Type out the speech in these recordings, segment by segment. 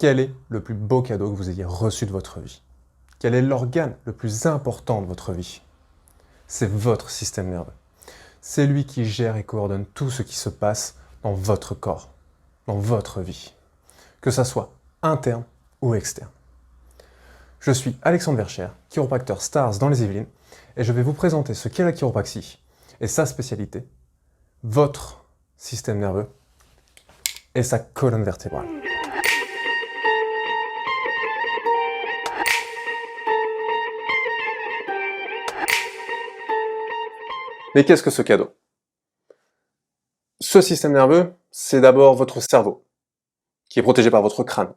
Quel est le plus beau cadeau que vous ayez reçu de votre vie? Quel est l'organe le plus important de votre vie? C'est votre système nerveux. C'est lui qui gère et coordonne tout ce qui se passe dans votre corps, dans votre vie, que ça soit interne ou externe. Je suis Alexandre Vercher, chiropracteur Stars dans les Yvelines, et je vais vous présenter ce qu'est la chiropraxie et sa spécialité, votre système nerveux et sa colonne vertébrale. Mais qu'est-ce que ce cadeau? Ce système nerveux, c'est d'abord votre cerveau, qui est protégé par votre crâne.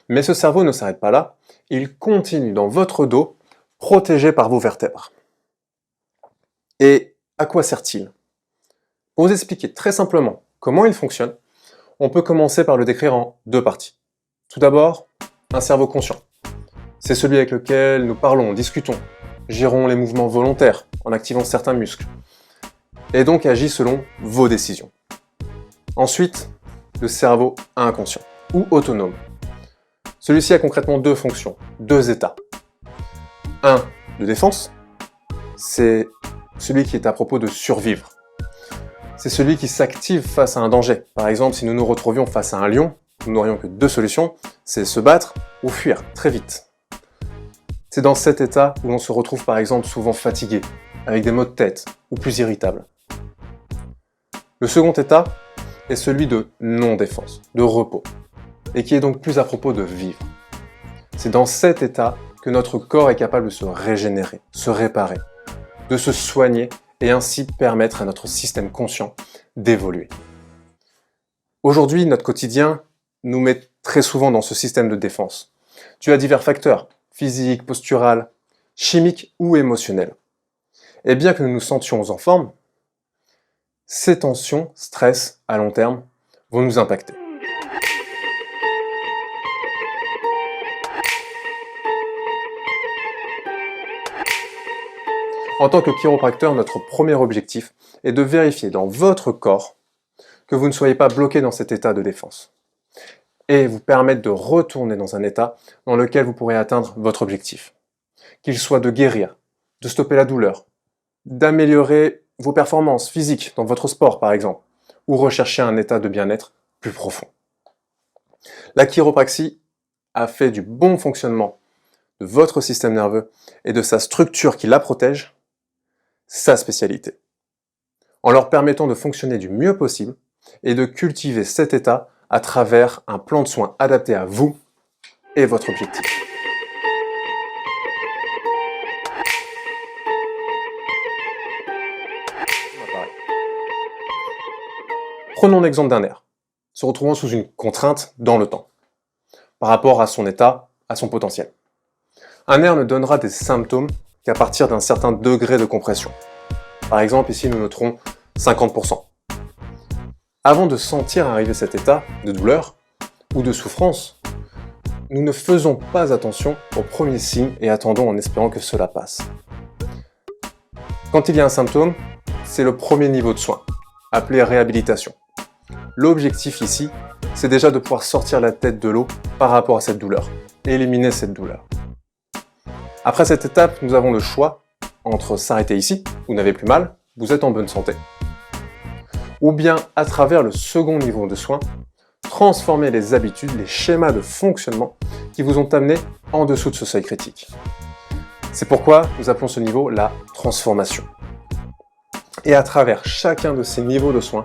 Mais ce cerveau ne s'arrête pas là, il continue dans votre dos, protégé par vos vertèbres. Et à quoi sert-il? Pour vous expliquer très simplement comment il fonctionne, on peut commencer par le décrire en deux parties. Tout d'abord, un cerveau conscient. C'est celui avec lequel nous parlons, discutons, gérons les mouvements volontaires en activant certains muscles, et donc agit selon vos décisions. Ensuite, le cerveau inconscient, ou autonome. Celui-ci a concrètement deux fonctions, deux états. Un, de défense, c'est celui qui est à propos de survivre. C'est celui qui s'active face à un danger. Par exemple, si nous nous retrouvions face à un lion, nous n'aurions que deux solutions, c'est se battre ou fuir, très vite. C'est dans cet état où l'on se retrouve par exemple souvent fatigué, avec des maux de tête ou plus irritable. Le second état est celui de non-défense, de repos, et qui est donc plus à propos de vivre. C'est dans cet état que notre corps est capable de se régénérer, se réparer, de se soigner et ainsi permettre à notre système conscient d'évoluer. Aujourd'hui, notre quotidien nous met très souvent dans ce système de défense. Tu as divers facteurs, physiques, posturales, chimiques ou émotionnels. Et bien que nous nous sentions en forme, ces tensions, stress à long terme, vont nous impacter. En tant que chiropracteur, notre premier objectif est de vérifier dans votre corps que vous ne soyez pas bloqué dans cet état de défense et vous permettre de retourner dans un état dans lequel vous pourrez atteindre votre objectif. Qu'il soit de guérir, de stopper la douleur, d'améliorer vos performances physiques dans votre sport par exemple, ou rechercher un état de bien-être plus profond. La chiropraxie a fait du bon fonctionnement de votre système nerveux et de sa structure qui la protège sa spécialité, en leur permettant de fonctionner du mieux possible et de cultiver cet état à travers un plan de soins adapté à vous et votre objectif. Prenons l'exemple d'un nerf, se retrouvant sous une contrainte dans le temps, par rapport à son état, à son potentiel. Un nerf ne donnera des symptômes qu'à partir d'un certain degré de compression. Par exemple, ici nous noterons 50%. Avant de sentir arriver cet état de douleur ou de souffrance, nous ne faisons pas attention aux premiers signes et attendons en espérant que cela passe. Quand il y a un symptôme, c'est le premier niveau de soin, appelé réhabilitation. L'objectif ici, c'est déjà de pouvoir sortir la tête de l'eau par rapport à cette douleur, et éliminer cette douleur. Après cette étape, nous avons le choix entre s'arrêter ici, vous n'avez plus mal, vous êtes en bonne santé, ou bien à travers le second niveau de soins, transformer les habitudes, les schémas de fonctionnement qui vous ont amené en dessous de ce seuil critique. C'est pourquoi nous appelons ce niveau la transformation. Et à travers chacun de ces niveaux de soins,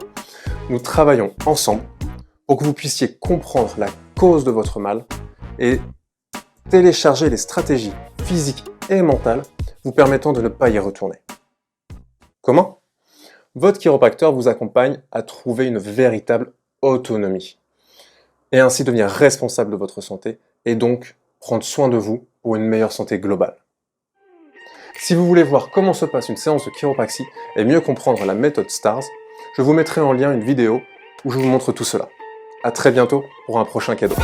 nous travaillons ensemble pour que vous puissiez comprendre la cause de votre mal et télécharger les stratégies physiques et mentales vous permettant de ne pas y retourner. Comment? Votre chiropracteur vous accompagne à trouver une véritable autonomie et ainsi devenir responsable de votre santé et donc prendre soin de vous pour une meilleure santé globale. Si vous voulez voir comment se passe une séance de chiropraxie et mieux comprendre la méthode Stars, je vous mettrai en lien une vidéo où je vous montre tout cela. À très bientôt pour un prochain cadeau.